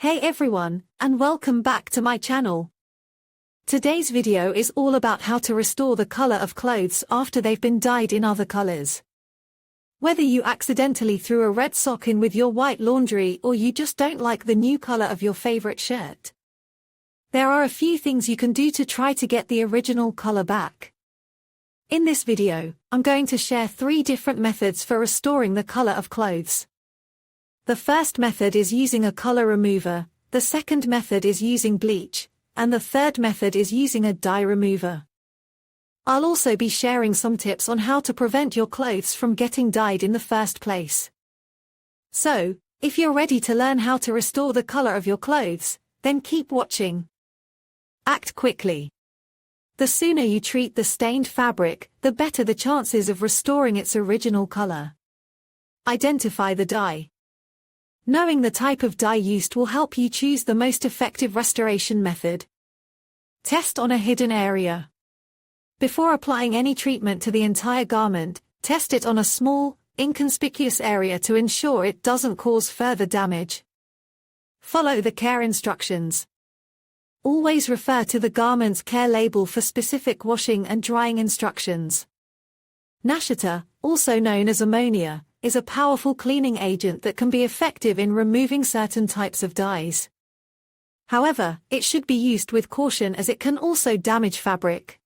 Hey everyone, and welcome back to my channel. Today's video is all about how to restore the color of clothes after they've been dyed in other colors. Whether you accidentally threw a red sock in with your white laundry or you just don't like the new color of your favorite shirt, there are a few things you can do to try to get the original color back. In this video, I'm going to share 3 different methods for restoring the color of clothes. The first method is using a color remover, the second method is using bleach, and the third method is using a dye remover. I'll also be sharing some tips on how to prevent your clothes from getting dyed in the first place. So, if you're ready to learn how to restore the color of your clothes, then keep watching. Act quickly. The sooner you treat the stained fabric, the better the chances of restoring its original color. Identify the dye. Knowing the type of dye used will help you choose the most effective restoration method. Test on a hidden area. Before applying any treatment to the entire garment, test it on a small, inconspicuous area to ensure it doesn't cause further damage. Follow the care instructions. Always refer to the garment's care label for specific washing and drying instructions. Nashita, also known as ammonia, is a powerful cleaning agent that can be effective in removing certain types of dyes. However, it should be used with caution as it can also damage fabric.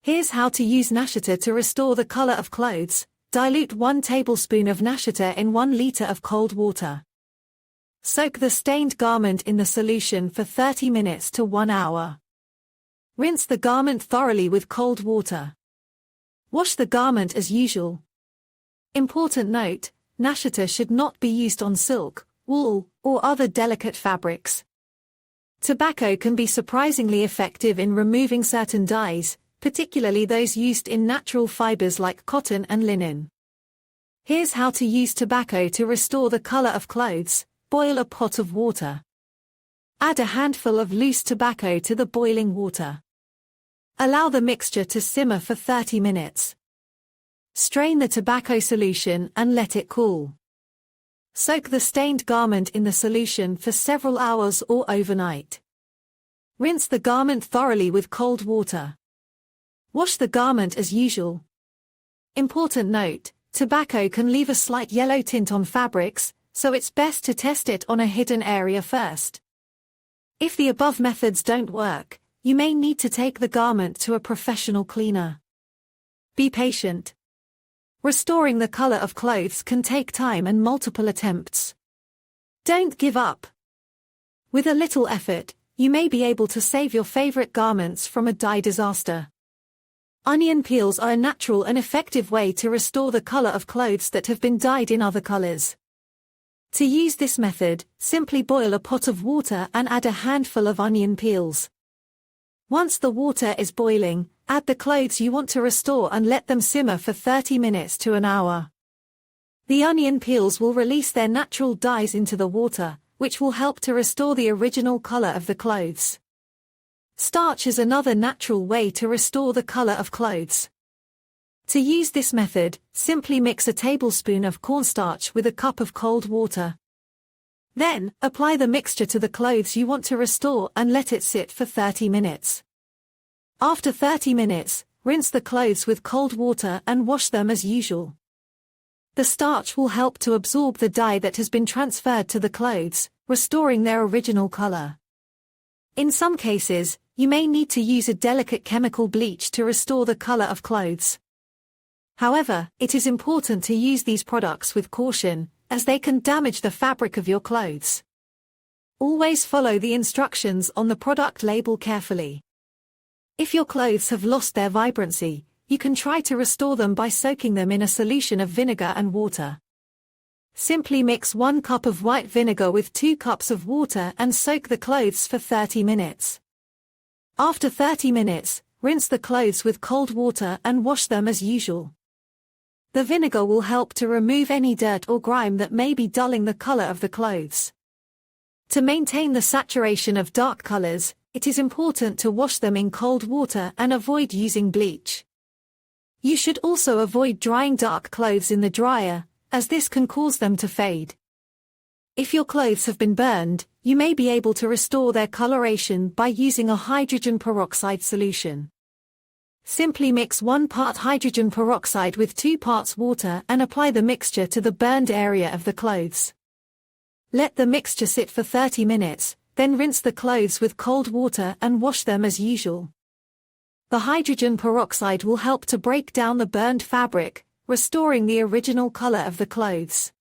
Here's how to use Nashita to restore the color of clothes. Dilute 1 tablespoon of Nashita in 1 liter of cold water. Soak the stained garment in the solution for 30 minutes to 1 hour. Rinse the garment thoroughly with cold water. Wash the garment as usual. Important note, Nashita should not be used on silk, wool, or other delicate fabrics. Tobacco can be surprisingly effective in removing certain dyes, particularly those used in natural fibers like cotton and linen. Here's how to use tobacco to restore the color of clothes. Boil a pot of water. Add a handful of loose tobacco to the boiling water. Allow the mixture to simmer for 30 minutes. Strain the tobacco solution and let it cool. Soak the stained garment in the solution for several hours or overnight. Rinse the garment thoroughly with cold water. Wash the garment as usual. Important note, tobacco can leave a slight yellow tint on fabrics, so it's best to test it on a hidden area first. If the above methods don't work, you may need to take the garment to a professional cleaner. Be patient. Restoring the color of clothes can take time and multiple attempts. Don't give up. With a little effort, you may be able to save your favorite garments from a dye disaster. Onion peels are a natural and effective way to restore the color of clothes that have been dyed in other colors. To use this method, simply boil a pot of water and add a handful of onion peels. Once the water is boiling, add the clothes you want to restore and let them simmer for 30 minutes to an hour. The onion peels will release their natural dyes into the water, which will help to restore the original color of the clothes. Starch is another natural way to restore the color of clothes. To use this method, simply mix a tablespoon of cornstarch with a cup of cold water. Then, apply the mixture to the clothes you want to restore and let it sit for 30 minutes. After 30 minutes, rinse the clothes with cold water and wash them as usual. The starch will help to absorb the dye that has been transferred to the clothes, restoring their original color. In some cases, you may need to use a delicate chemical bleach to restore the color of clothes. However, it is important to use these products with caution, as they can damage the fabric of your clothes. Always follow the instructions on the product label carefully. If your clothes have lost their vibrancy, you can try to restore them by soaking them in a solution of vinegar and water. Simply mix 1 cup of white vinegar with 2 cups of water and soak the clothes for 30 minutes. After 30 minutes, rinse the clothes with cold water and wash them as usual. The vinegar will help to remove any dirt or grime that may be dulling the color of the clothes. To maintain the saturation of dark colors, it is important to wash them in cold water and avoid using bleach. You should also avoid drying dark clothes in the dryer, as this can cause them to fade. If your clothes have been burned, you may be able to restore their coloration by using a hydrogen peroxide solution. Simply mix 1 part hydrogen peroxide with 2 parts water and apply the mixture to the burned area of the clothes. Let the mixture sit for 30 minutes, then rinse the clothes with cold water and wash them as usual. The hydrogen peroxide will help to break down the burned fabric, restoring the original color of the clothes.